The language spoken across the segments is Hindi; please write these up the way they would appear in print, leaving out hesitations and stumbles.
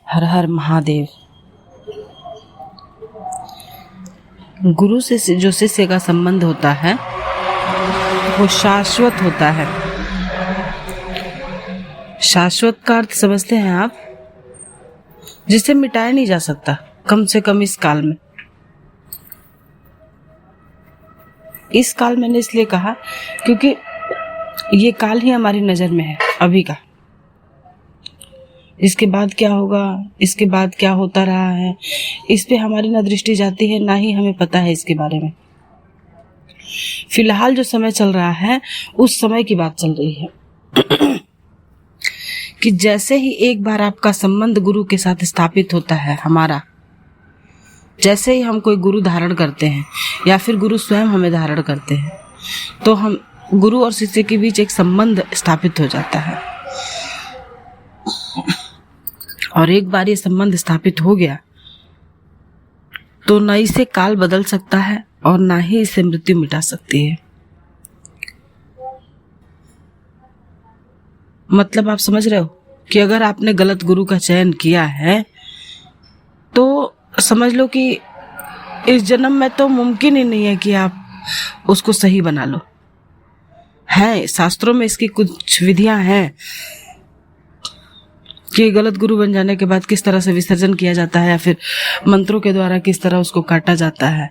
हर हर महादेव। गुरु से जो शिष्य का संबंध होता है वो शाश्वत होता है। शाश्वत का अर्थ समझते हैं आप? जिसे मिटाया नहीं जा सकता, कम से कम इस काल में। इस काल मैंने इसलिए कहा क्योंकि ये काल ही हमारी नजर में है अभी का। इसके बाद क्या होगा, इसके बाद क्या होता रहा है, इस पे हमारी ना दृष्टि जाती है, ना ही हमें पता है इसके बारे में। फिलहाल जो समय चल रहा है उस समय की बात चल रही है कि जैसे ही एक बार आपका संबंध गुरु के साथ स्थापित होता है, हमारा, जैसे ही हम कोई गुरु धारण करते हैं या फिर गुरु स्वयं हमें धारण करते हैं, तो हम गुरु और शिष्य के बीच एक संबंध स्थापित हो जाता है। और एक बार ये संबंध स्थापित हो गया तो न इसे काल बदल सकता है और ना ही इसे मृत्यु मिटा सकती है। मतलब आप समझ रहे हो कि अगर आपने गलत गुरु का चयन किया है तो समझ लो कि इस जन्म में तो मुमकिन ही नहीं है कि आप उसको सही बना लो। है, शास्त्रों में इसकी कुछ विधियां हैं कि गलत गुरु बन जाने के बाद किस तरह से विसर्जन किया जाता है या फिर मंत्रों के द्वारा किस तरह उसको काटा जाता है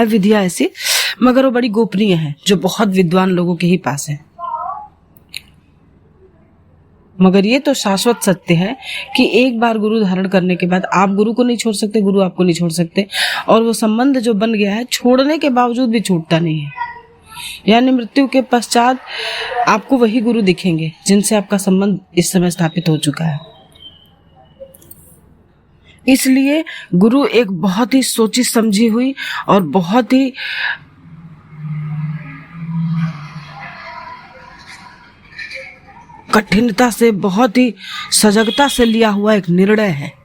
विधियां ऐसी, मगर वो बड़ी गोपनीय है, जो बहुत विद्वान लोगों के ही पास है। मगर ये तो शाश्वत सत्य है कि एक बार गुरु धारण करने के बाद आप गुरु को नहीं छोड़ सकते, गुरु आपको नहीं छोड़ सकते, और वो संबंध जो बन गया है छोड़ने के बावजूद भी छूटता नहीं है। यानी मृत्यु के पश्चात आपको वही गुरु दिखेंगे जिनसे आपका संबंध इस समय स्थापित हो चुका है। इसलिए गुरु एक बहुत ही सोची समझी हुई और बहुत ही कठिनता से, बहुत ही सजगता से लिया हुआ एक निर्णय है।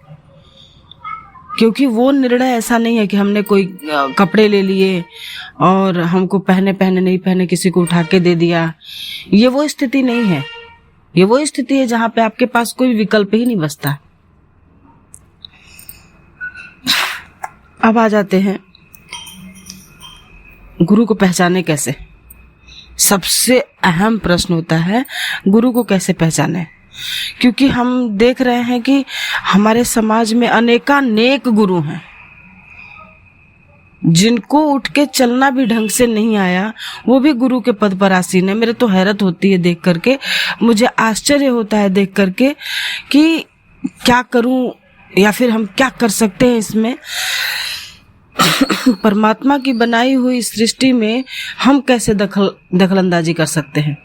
क्योंकि वो निर्णय ऐसा नहीं है कि हमने कोई कपड़े ले लिए और हमको पहने नहीं पहने किसी को उठा के दे दिया। ये वो स्थिति नहीं है। ये वो स्थिति है जहां पे आपके पास कोई विकल्प ही नहीं बचता। अब आ जाते हैं गुरु को पहचाने कैसे। सबसे अहम प्रश्न होता है गुरु को कैसे पहचाने, क्योंकि हम देख रहे हैं कि हमारे समाज में अनेकानेक गुरु हैं जिनको उठ के चलना भी ढंग से नहीं आया, वो भी गुरु के पद पर आसीन है। मेरे तो हैरत होती है देख करके, मुझे आश्चर्य होता है देख करके कि क्या करूं या फिर हम क्या कर सकते हैं इसमें। परमात्मा की बनाई हुई सृष्टि में हम कैसे दखलंदाजी कर सकते हैं।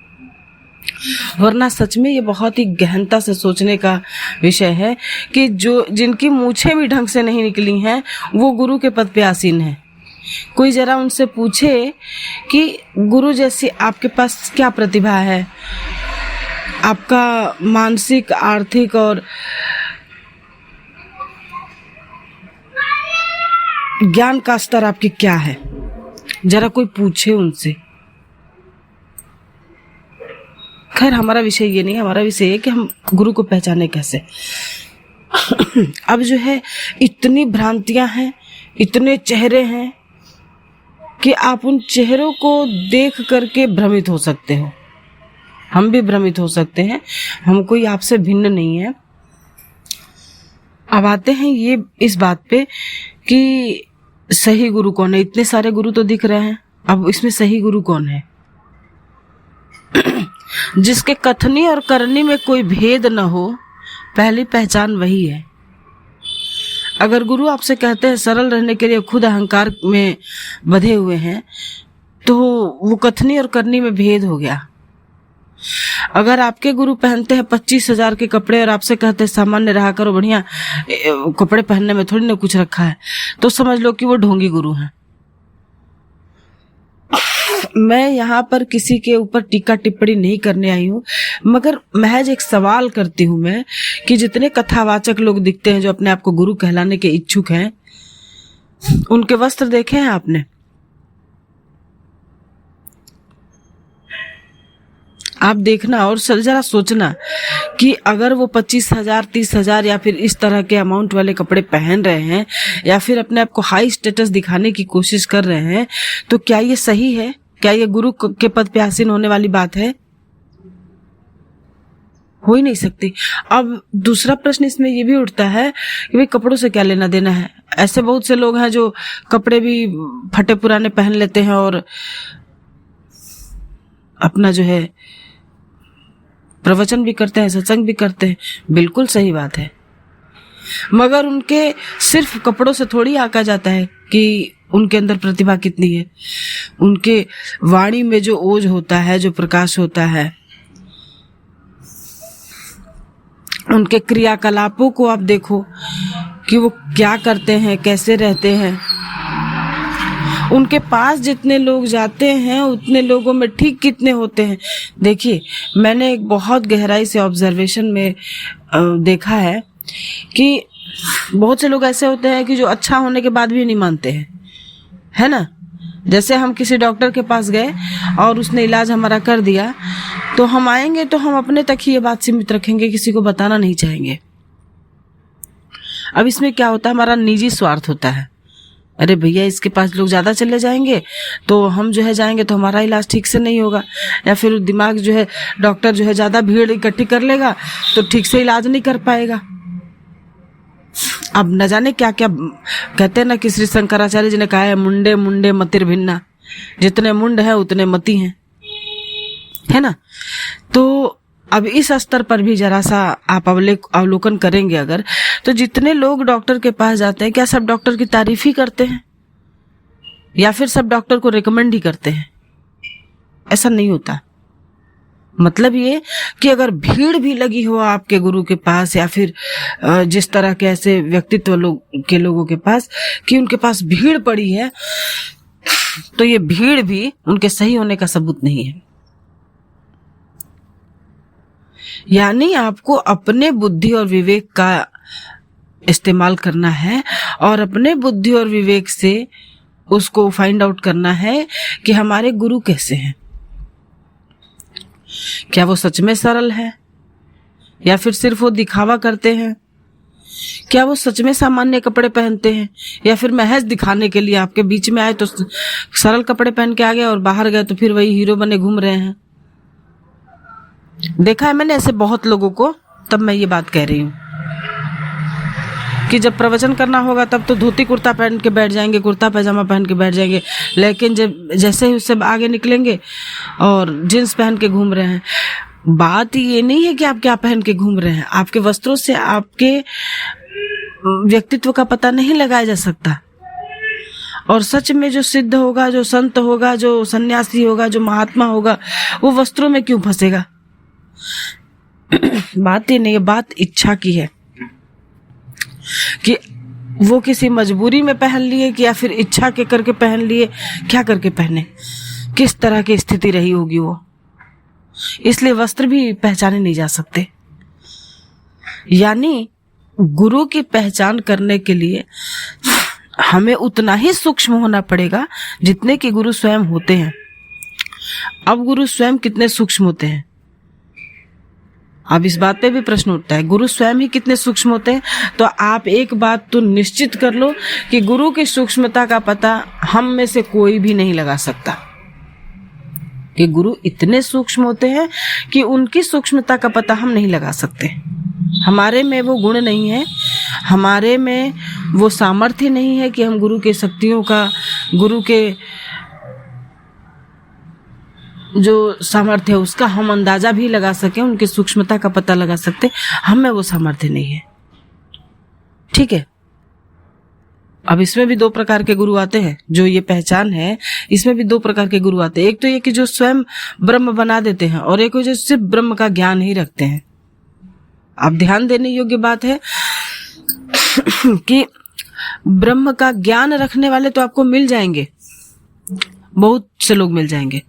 वरना सच में ये बहुत ही गहनता से सोचने का विषय है कि जिनकी मूछें भी ढंग से नहीं निकली हैं वो गुरु के पद पे आसीन है। कोई जरा उनसे पूछे कि गुरु जैसी आपके पास क्या प्रतिभा है, आपका मानसिक, आर्थिक और ज्ञान का स्तर आपकी क्या है, जरा कोई पूछे उनसे। खैर, हमारा विषय ये नहीं है। हमारा विषय है कि हम गुरु को पहचाने कैसे। अब जो है इतनी भ्रांतियां हैं, इतने चेहरे हैं कि आप उन चेहरों को देख करके भ्रमित हो सकते हो। हम भी भ्रमित हो सकते हैं, हम कोई आपसे भिन्न नहीं है। अब आते हैं ये इस बात पे कि सही गुरु कौन है। इतने सारे गुरु तो दिख रहे हैं, अब इसमें सही गुरु कौन है? जिसके कथनी और करनी में कोई भेद न हो, पहली पहचान वही है। अगर गुरु आपसे कहते हैं सरल रहने के लिए खुद अहंकार में बंधे हुए हैं, तो वो कथनी और करनी में भेद हो गया। अगर आपके गुरु पहनते हैं 25,000 के कपड़े और आपसे कहते हैं सामान्य रहा करो, बढ़िया कपड़े पहनने में थोड़ी ना कुछ रखा है, तो समझ लो कि वो ढोंगी गुरु हैं। मैं यहाँ पर किसी के ऊपर टीका टिप्पणी नहीं करने आई हूँ, मगर महज एक सवाल करती हूँ मैं कि जितने कथावाचक लोग दिखते हैं जो अपने आप को गुरु कहलाने के इच्छुक हैं, उनके वस्त्र देखे हैं आपने? आप देखना और जरा सोचना कि अगर वो 25,000 30,000 या फिर इस तरह के अमाउंट वाले कपड़े पहन रहे हैं या फिर अपने आप को हाई स्टेटस दिखाने की कोशिश कर रहे हैं, तो क्या ये सही है? क्या ये गुरु के पद पे आसीन होने वाली बात है? हो ही नहीं सकती। अब दूसरा प्रश्न इसमें ये भी उठता है कि भाई कपड़ों से क्या लेना देना है। ऐसे बहुत से लोग हैं जो कपड़े भी फटे पुराने पहन लेते हैं और अपना जो है प्रवचन भी करते हैं, सत्संग भी करते हैं, बिल्कुल सही बात है। मगर उनके सिर्फ कपड़ों से थोड़ी आका जाता है कि उनके अंदर प्रतिभा कितनी है। उनके वाणी में जो ओज होता है, जो प्रकाश होता है, उनके क्रियाकलापों को आप देखो कि वो क्या करते हैं, कैसे रहते हैं। उनके पास जितने लोग जाते हैं उतने लोगों में ठीक कितने होते हैं। देखिए, मैंने एक बहुत गहराई से ऑब्जर्वेशन में देखा है कि बहुत से लोग ऐसे होते हैं कि जो अच्छा होने के बाद भी नहीं मानते हैं, है ना। जैसे हम किसी डॉक्टर के पास गए और उसने इलाज हमारा कर दिया, तो हम आएंगे तो हम अपने तक ही ये बात सीमित रखेंगे, किसी को बताना नहीं चाहेंगे। अब इसमें क्या होता है, हमारा निजी स्वार्थ होता है। अरे भैया, इसके पास लोग ज्यादा चले जाएंगे तो हम जो है जाएंगे तो हमारा इलाज ठीक से नहीं होगा, या फिर दिमाग जो है डॉक्टर जो है ज्यादा भीड़ इकट्ठी कर लेगा तो ठीक से इलाज नहीं कर पाएगा। अब न जाने क्या क्या कहते हैं ना कि श्री शंकराचार्य जी ने कहा है, मुंडे मुंडे मतिर भिन्ना, जितने मुंड है उतने मति हैं, है ना। तो अब इस स्तर पर भी जरा सा आप अवलोकन करेंगे अगर, तो जितने लोग डॉक्टर के पास जाते हैं, क्या सब डॉक्टर की तारीफ ही करते हैं या फिर सब डॉक्टर को रिकमेंड ही करते हैं? ऐसा नहीं होता। मतलब ये कि अगर भीड़ भी लगी हो आपके गुरु के पास या फिर जिस तरह के ऐसे व्यक्तित्व के लोगों के पास कि उनके पास भीड़ पड़ी है, तो ये भीड़ भी उनके सही होने का सबूत नहीं है। यानी आपको अपने बुद्धि और विवेक का इस्तेमाल करना है और अपने बुद्धि और विवेक से उसको फाइंड आउट करना है कि हमारे गुरु कैसे हैं। क्या वो सच में सरल है या फिर सिर्फ वो दिखावा करते हैं? क्या वो सच में सामान्य कपड़े पहनते हैं या फिर महज दिखाने के लिए आपके बीच में आए तो सरल कपड़े पहन के आ गए और बाहर गए तो फिर वही हीरो बने घूम रहे हैं? देखा है मैंने ऐसे बहुत लोगों को, तब मैं ये बात कह रही हूँ कि जब प्रवचन करना होगा तब तो धोती कुर्ता पहन के बैठ जाएंगे, कुर्ता पैजामा पहन के बैठ जाएंगे, लेकिन जब जैसे ही उससे आगे निकलेंगे और जींस पहन के घूम रहे हैं। बात ये नहीं है कि आप क्या पहन के घूम रहे हैं, आपके वस्त्रों से आपके व्यक्तित्व का पता नहीं लगाया जा सकता। और सच में जो सिद्ध होगा, जो संत होगा, जो सन्यासी होगा, जो महात्मा होगा, वो वस्त्रों में क्यों फंसेगा? बात ये नहीं है, बात इच्छा की है कि वो किसी मजबूरी में पहन लिए कि या फिर इच्छा के करके पहन लिए, क्या करके पहने, किस तरह की स्थिति रही होगी वो। इसलिए वस्त्र भी पहचाने नहीं जा सकते। यानी गुरु की पहचान करने के लिए हमें उतना ही सूक्ष्म होना पड़ेगा जितने कि गुरु स्वयं होते हैं। अब गुरु स्वयं कितने सूक्ष्म होते हैं? अब इस बात पे भी प्रश्न उठता है, गुरु स्वयं ही कितने सूक्ष्म होते हैं? तो आप एक बात तो निश्चित कर लो कि गुरु की सूक्ष्मता का पता हम में से कोई भी नहीं लगा सकता, कि गुरु इतने सूक्ष्म होते हैं कि उनकी सूक्ष्मता का पता हम नहीं लगा सकते। हमारे में वो गुण नहीं है, हमारे में वो सामर्थ्य नहीं है कि हम गुरु के शक्तियों का, गुरु के जो सामर्थ्य है उसका हम अंदाजा भी लगा सके, उनकी सूक्ष्मता का पता लगा सकते। हमें वो सामर्थ्य नहीं है। ठीक है। अब इसमें भी दो प्रकार के गुरु आते हैं। जो ये पहचान है, इसमें भी दो प्रकार के गुरु आते हैं। एक तो ये कि जो स्वयं ब्रह्म बना देते हैं, और एक जो सिर्फ ब्रह्म का ज्ञान ही रखते हैं। अब ध्यान देने योग्य बात है कि ब्रह्म का ज्ञान रखने वाले तो आपको मिल जाएंगे, बहुत से लोग मिल जाएंगे,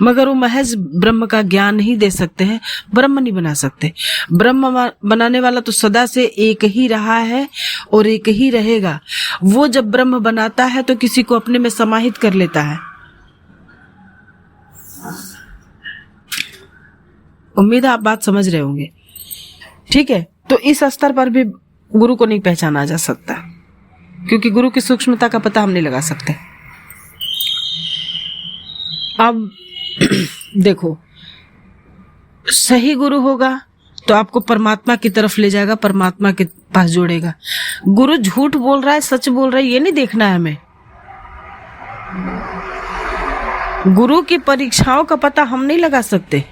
मगर वो महज ब्रह्म का ज्ञान ही दे सकते हैं, ब्रह्म नहीं बना सकते। ब्रह्म बनाने वाला तो सदा से एक ही रहा है और एक ही रहेगा। वो जब ब्रह्म बनाता है तो किसी को अपने में समाहित कर लेता है। उम्मीद है आप बात समझ रहे होंगे, ठीक है। तो इस स्तर पर भी गुरु को नहीं पहचाना जा सकता, क्योंकि गुरु की सूक्ष्मता का पता हम नहीं लगा सकते। अब देखो, सही गुरु होगा तो आपको परमात्मा की तरफ ले जाएगा, परमात्मा के पास जोड़ेगा। गुरु झूठ बोल रहा है, सच बोल रहा है, ये नहीं देखना है हमें। गुरु की परीक्षाओं का पता हम नहीं लगा सकते।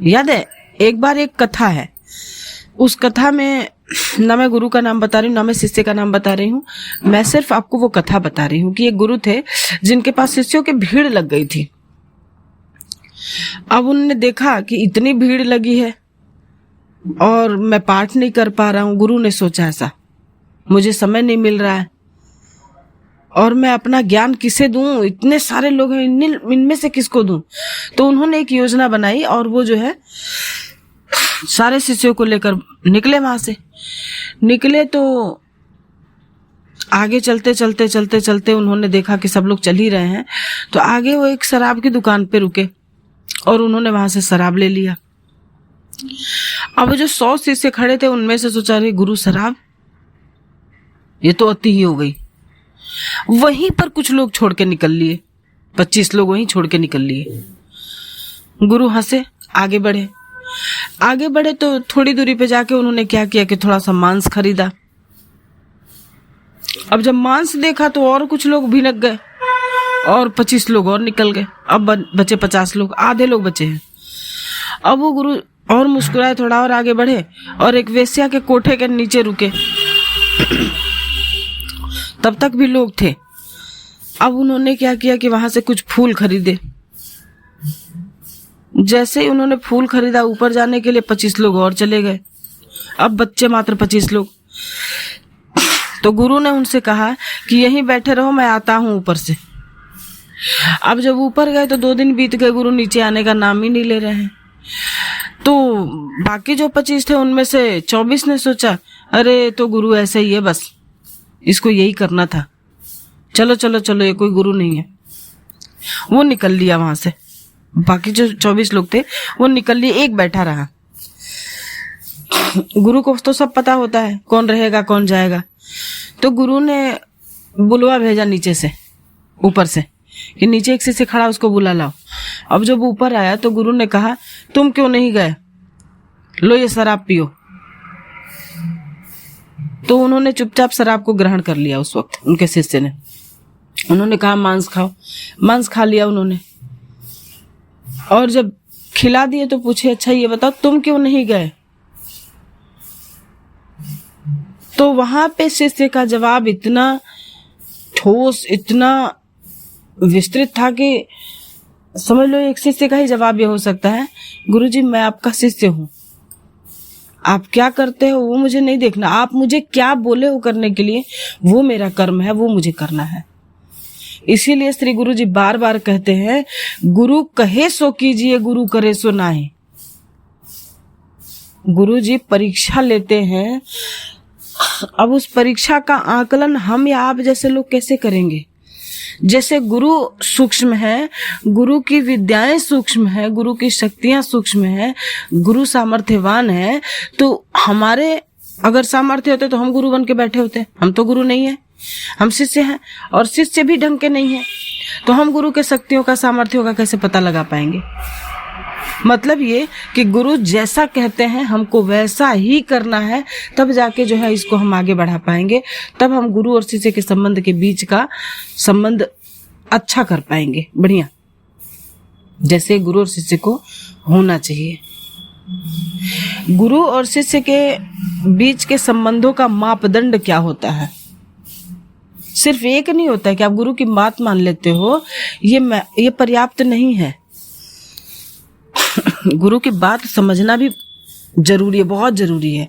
याद है, एक बार एक कथा है, उस कथा में ना मैं गुरु का नाम बता रही हूँ ना मैं शिष्य का नाम बता रही हूँ, मैं सिर्फ आपको वो कथा बता रही हूँ कि एक गुरु थे जिनके पास शिष्यों की भीड़ लग गई थी। अब उन्होंने देखा कि इतनी भीड़ लगी है और मैं पाठ नहीं कर पा रहा हूँ। गुरु ने सोचा ऐसा, मुझे समय नहीं मिल रहा है और मैं अपना ज्ञान किसे दूं, इतने सारे लोग हैं, इनमें से किसको दूं। तो उन्होंने एक योजना बनाई और वो जो है सारे शिष्यों को लेकर निकले। वहां से निकले तो आगे चलते चलते चलते चलते उन्होंने देखा कि सब लोग चल ही रहे हैं, तो आगे वो एक शराब की दुकान पे रुके और उन्होंने वहां से शराब ले लिया। अब जो 100 शिष्य खड़े थे उनमें से सोचा, रहे गुरु शराब, ये तो अति ही हो गई। वहीं पर कुछ लोग छोड़ के निकल लिए, 25 लोग वहीं छोड़ के निकल लिए। गुरु हंसे, आगे बढ़े। आगे बढ़े तो थोड़ी दूरी पे जाके उन्होंने क्या किया कि थोड़ा सा मांस खरीदा। अब जब मांस देखा तो और कुछ लोग भिनक गए और 25 लोग और निकल गए। अब बचे 50 लोग, आधे लोग बचे हैं। अब वो गुरु और मुस्कुराए, थोड़ा और आगे बढ़े और एक वेश्या के कोठे के नीचे रुके। तब तक भी लोग थे। अब उन्होंने क्या किया कि वहां से कुछ फूल खरीदे। जैसे ही उन्होंने फूल खरीदा, ऊपर जाने के लिए 25 लोग और चले गए। अब बच्चे मात्र 25 लोग। तो गुरु ने उनसे कहा कि यहीं बैठे रहो, मैं आता हूं ऊपर से। अब जब ऊपर गए तो 2 दिन बीत गए, गुरु नीचे आने का नाम ही नहीं ले रहे हैं। तो बाकी जो 25 थे उनमें से 24 ने सोचा, अरे तो गुरु ऐसे ही है, बस इसको यही करना था, चलो चलो चलो, ये कोई गुरु नहीं है। वो निकल लिया वहां से। बाकी जो 24 लोग थे वो निकल लिए, एक बैठा रहा। गुरु को तो सब पता होता है कौन रहेगा कौन जाएगा। तो गुरु ने बुलवा भेजा नीचे से, ऊपर से, कि नीचे एक शिष्य खड़ा, उसको बुला लाओ। अब जब ऊपर आया तो गुरु ने कहा, तुम क्यों नहीं गए, लो ये शराब पियो। तो उन्होंने चुपचाप शराब को ग्रहण कर लिया। उस वक्त उनके शिष्य ने, उन्होंने कहा मांस खाओ। मांस खा लिया उन्होंने और जब खिला दिए तो पूछे, अच्छा ये बताओ तुम क्यों नहीं गए। तो वहां पे शिष्य का जवाब इतना ठोस, इतना विस्तृत था कि समझ लो एक शिष्य का ही जवाब ये हो सकता है, गुरुजी मैं आपका शिष्य हूँ, आप क्या करते हो वो मुझे नहीं देखना, आप मुझे क्या बोले हो करने के लिए वो मेरा कर्म है, वो मुझे करना है। इसीलिए श्री गुरु जी बार बार कहते हैं, गुरु कहे सो कीजिए, गुरु करे सो नाहि। गुरु जी परीक्षा लेते हैं। अब उस परीक्षा का आकलन हम या आप जैसे लोग कैसे करेंगे। जैसे गुरु सूक्ष्म है, गुरु की विद्याएं सूक्ष्म है, गुरु की शक्तियां सूक्ष्म है, गुरु सामर्थ्यवान है, तो हमारे अगर सामर्थ्य होते तो हम गुरु बन के बैठे होते। हम तो गुरु नहीं है, हम शिष्य हैं, और शिष्य भी ढंग के नहीं है, तो हम गुरु के शक्तियों का, सामर्थ्यों का कैसे पता लगा पाएंगे। मतलब ये कि गुरु जैसा कहते हैं हमको वैसा ही करना है, तब जाके जो है इसको हम आगे बढ़ा पाएंगे। तब हम गुरु और शिष्य के संबंध के बीच का संबंध अच्छा कर पाएंगे, बढ़िया, जैसे गुरु और शिष्य को होना चाहिए। गुरु और शिष्य के बीच के संबंधों का मापदंड क्या होता है। सिर्फ एक नहीं होता है कि आप गुरु की बात मान लेते हो, ये पर्याप्त नहीं है। गुरु की बात समझना भी जरूरी है, बहुत जरूरी है।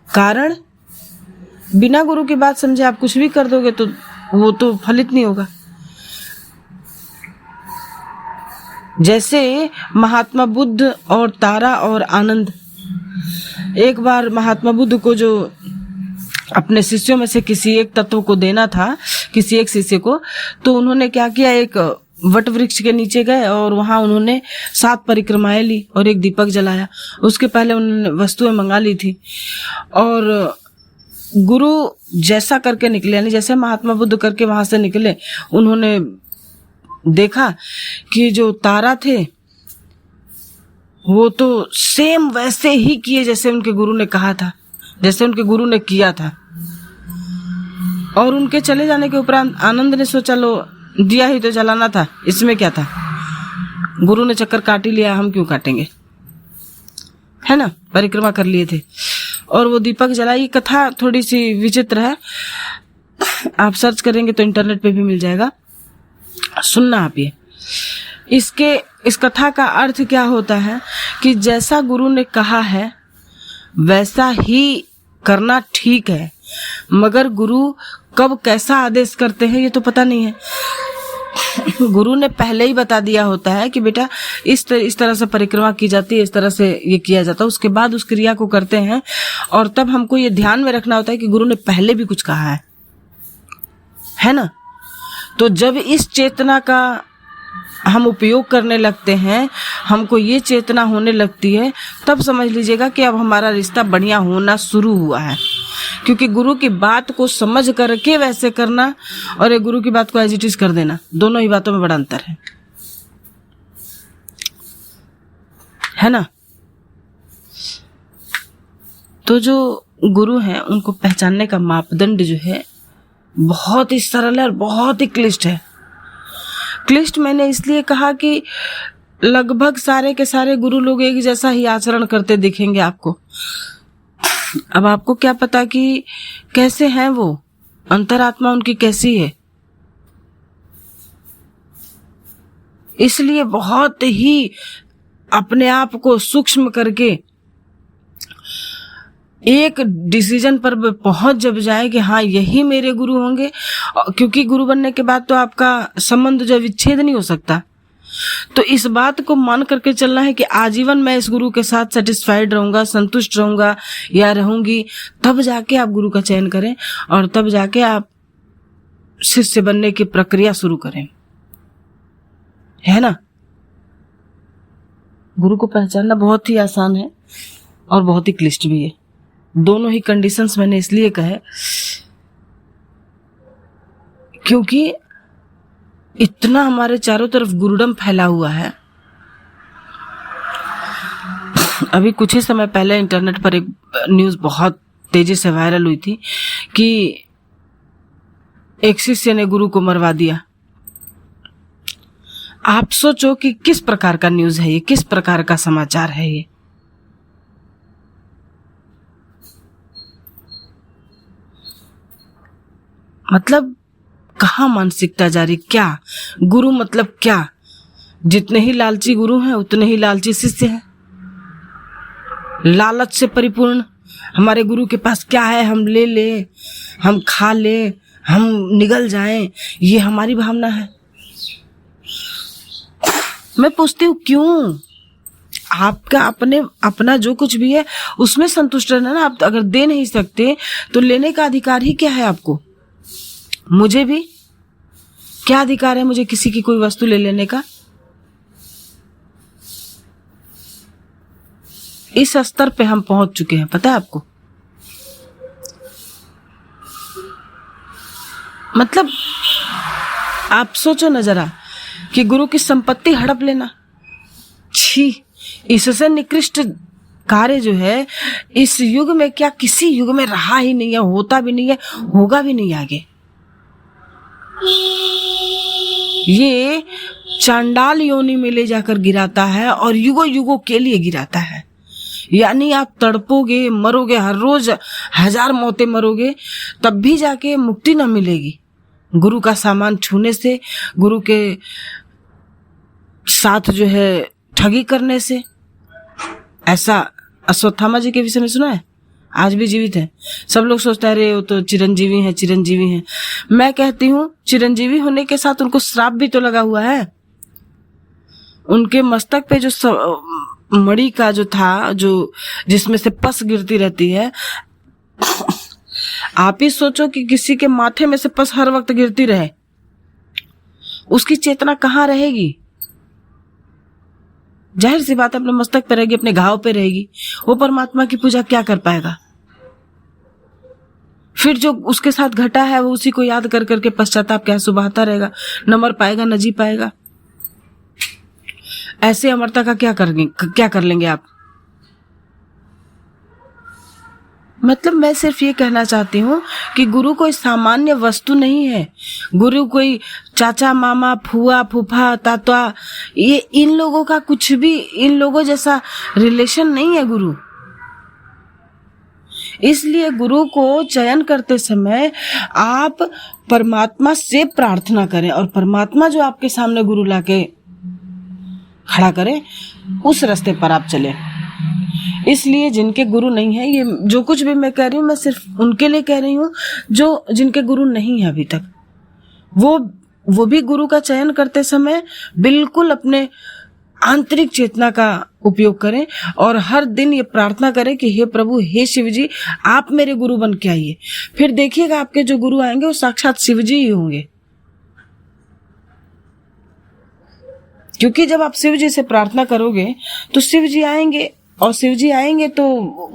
कारण बिना गुरु की बात समझे आप कुछ भी कर दोगे तो वो तो फलित नहीं होगा। जैसे महात्मा बुद्ध और तारा और आनंद, एक बार महात्मा बुद्ध को जो अपने शिष्यों में से किसी एक तत्व को देना था, किसी एक शिष्य को, तो उन्होंने क्या किया, एक वट वृक्ष के नीचे गए और वहां उन्होंने 7 परिक्रमाएं ली और एक दीपक जलाया। उसके पहले उन्होंने वस्तुएं मंगा ली थी और गुरु जैसा करके निकले, यानी जैसे महात्मा बुद्ध करके वहां से निकले, उन्होंने देखा कि जो तारा थे वो तो सेम वैसे ही किए जैसे उनके गुरु ने कहा था, जैसे उनके गुरु ने किया था। और उनके चले जाने के उपरांत आनंद ने सोचा लो दिया ही तो जलाना था, इसमें क्या था, गुरु ने चक्कर काट ही लिया, हम क्यों काटेंगे, है ना, परिक्रमा कर लिए थे। और वो दीपक जलाई। कथा थोड़ी सी विचित्र है, आप सर्च करेंगे तो इंटरनेट पे भी मिल जाएगा, सुनना आप ये। इस कथा का अर्थ क्या होता है कि जैसा गुरु ने कहा है वैसा ही करना ठीक है, मगर गुरु कब कैसा आदेश करते हैं ये तो पता नहीं है। गुरु ने पहले ही बता दिया होता है कि बेटा इस तरह से परिक्रमा की जाती है, इस तरह से ये किया जाता है, उसके बाद उस क्रिया को करते हैं। और तब हमको ये ध्यान में रखना होता है कि गुरु ने पहले भी कुछ कहा है ना। तो जब इस चेतना का हम उपयोग करने लगते हैं, हमको ये चेतना होने लगती है, तब समझ लीजिएगा कि अब हमारा रिश्ता बढ़िया होना शुरू हुआ है। क्योंकि गुरु की बात को समझ करके वैसे करना और एक गुरु की बात को एज इट इज कर देना, दोनों ही बातों में बड़ा अंतर है ना। तो जो गुरु हैं उनको पहचानने का मापदंड जो है बहुत ही सरल है और बहुत ही क्लिष्ट है। क्लिष्ट मैंने इसलिए कहा कि लगभग सारे के सारे गुरु लोग एक जैसा ही आचरण करते दिखेंगे आपको। अब आपको क्या पता कि कैसे हैं वो, अंतरात्मा उनकी कैसी है। इसलिए बहुत ही अपने आप को सूक्ष्म करके एक डिसीजन पर पहुंच जब जाए कि हाँ यही मेरे गुरु होंगे, क्योंकि गुरु बनने के बाद तो आपका संबंध जो विच्छेद नहीं हो सकता। तो इस बात को मान करके चलना है कि आजीवन मैं इस गुरु के साथ सेटिस्फाइड रहूंगा, संतुष्ट रहूंगा या रहूंगी, तब जाके आप गुरु का चयन करें और तब जाके आप शिष्य बनने की प्रक्रिया शुरू करें, है ना। गुरु को पहचानना बहुत ही आसान है और बहुत ही क्लिष्ट भी है। दोनों ही कंडीशंस मैंने इसलिए कहे क्योंकि इतना हमारे चारों तरफ गुरुडम फैला हुआ है। अभी कुछ ही समय पहले इंटरनेट पर एक न्यूज़ बहुत तेजी से वायरल हुई थी कि एक शिष्य ने गुरु को मरवा दिया। आप सोचो कि किस प्रकार का न्यूज़ है ये, किस प्रकार का समाचार है ये। मतलब कहाँ मानसिकता जा रही, क्या गुरु मतलब क्या। जितने ही लालची गुरु हैं उतने ही लालची शिष्य हैं। लालच से परिपूर्ण, हमारे गुरु के पास क्या है हम ले ले, हम खा ले, हम निगल जाएं, ये हमारी भावना है। मैं पूछती हूँ क्यों। आपका अपना जो कुछ भी है उसमें संतुष्ट रहना ना। आप अगर दे नहीं सकते तो लेने का अधिकार ही क्या है आपको। मुझे भी क्या अधिकार है मुझे किसी की कोई वस्तु ले लेने का। इस स्तर पे हम पहुंच चुके हैं, पता है आपको। मतलब आप सोचो ना जरा कि गुरु की संपत्ति हड़प लेना, छी, इससे निकृष्ट कार्य जो है इस युग में क्या किसी युग में रहा ही नहीं है, होता भी नहीं है, होगा भी नहीं आगे। ये चांडाल योनि में ले जाकर गिराता है और युगों युगों के लिए गिराता है। यानी आप तड़पोगे, मरोगे, हर रोज 1000 मौतें मरोगे, तब भी जाके मुक्ति न मिलेगी। गुरु का सामान छूने से, गुरु के साथ जो है ठगी करने से। ऐसा अश्वत्थामा जी के विषय में सुना है, आज भी जीवित है। सब लोग सोचते हैं अरे वो तो चिरंजीवी हैं, चिरंजीवी हैं। मैं कहती हूँ चिरंजीवी होने के साथ उनको श्राप भी तो लगा हुआ है। उनके मस्तक पे जो मणि का जो था, जो जिसमें से पस गिरती रहती है, आप ही सोचो कि किसी के माथे में से पस हर वक्त गिरती रहे, उसकी चेतना कहाँ रहेगी? जाहिर सी बात है अपने मस्तक पे रहेगी, अपने घाव पे रहेगी। वो परमात्मा की पूजा क्या कर पाएगा? फिर जो उसके साथ घटा है वो उसी को याद कर करके पश्चाताप क्या सुबहता रहेगा, न मर पाएगा न जी पाएगा। ऐसे अमरता का क्या कर लेंगे आप? मतलब मैं सिर्फ ये कहना चाहती हूँ कि गुरु कोई सामान्य वस्तु नहीं है। गुरु कोई चाचा मामा फुआ फूफा ताता, ये इन लोगों का कुछ भी, इन लोगों जैसा रिलेशन नहीं है गुरु। इसलिए गुरु को चयन करते समय आप परमात्मा से प्रार्थना करें और परमात्मा जो आपके सामने गुरु लाके खड़ा करे उस रास्ते पर आप चले। इसलिए जिनके गुरु नहीं है, ये जो कुछ भी मैं कह रही हूँ मैं सिर्फ उनके लिए कह रही हूँ जो जिनके गुरु नहीं है अभी तक। वो भी गुरु का चयन करते समय बिल्कुल अपने आंतरिक चेतना का उपयोग करें और हर दिन ये प्रार्थना करें कि हे प्रभु, हे शिव जी, आप मेरे गुरु बन के आइए। फिर देखिएगा आपके जो गुरु आएंगे वो साक्षात शिव जी ही होंगे। क्योंकि जब आप शिव जी से प्रार्थना करोगे तो शिव जी आएंगे, और शिव जी आएंगे तो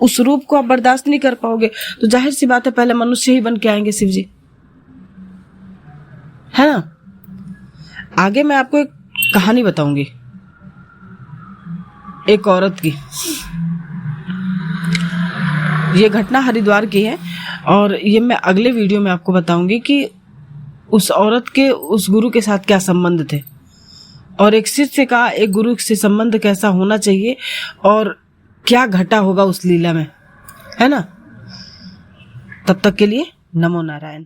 उस रूप को आप बर्दाश्त नहीं कर पाओगे। तो जाहिर सी बात है पहले मनुष्य ही बन के आएंगे शिव जी, है ना। आगे मैं आपको एक कहानी बताऊंगी एक औरत की। ये घटना हरिद्वार की है और ये मैं अगले वीडियो में आपको बताऊंगी कि उस औरत के उस गुरु के साथ क्या संबंध थे और एक शिष्य का एक गुरु से संबंध कैसा होना चाहिए और क्या घटा होगा उस लीला में, है ना। तब तक के लिए नमो नारायण।